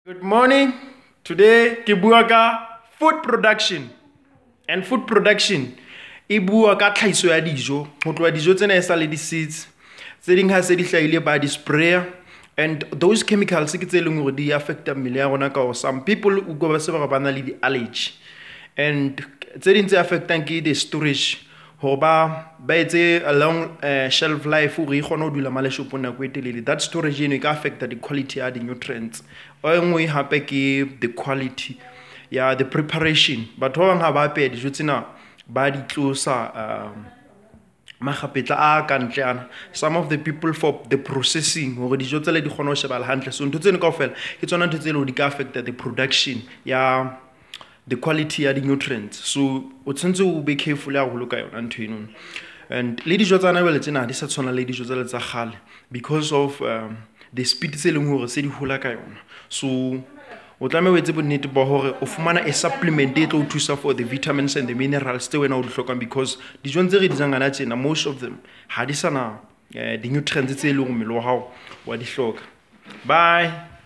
Good morning. Today ke bua ka food production. And food production e bua ka tlhahiso ya dijo. Ho tloha dijo tsena e sa le di seeds. Tse ding ha se di hlahile ba di sprayer, and those chemicals ke tse leng hore di affecta mmele ya rona ka hore some people o go ba se ba bana le di allergy. And tse ding tse affectang ke the storage. Hoba ba etse a long shelf life hore e kgone ho dula male shopong nako e telele. That storage eno e ka affecta the quality ya di nutrients. O engwe hape ke the quality ya the preparation. Batho ba bang ha ba apeya dijo tsena ba di tlosa makgapetla a ka ntle ana. Some of the people for the processing hore dijo tsele di kgone ho shebala hantle. So ntho tseno kaofela ke tsona ntho tse le di ka affecta the production ya the quality ya di nutrients. So o tshwanetse o be careful ya go loka yona ntho eno. And le dijo tsa nabele tsena di sa tshwana le dijo tsa kgale because of the speed tse leng hore se di hola ka yona. So o tlameha o etse bonnete ba hore o fumana a supplement e tlo o thusa for the vitamins and the minerals tse wena o di hlokang, because dijo tse re di jang ana tsena most of them ha di sana the nutrients tse leng hore mmele wa hao wa di hloka. Bye.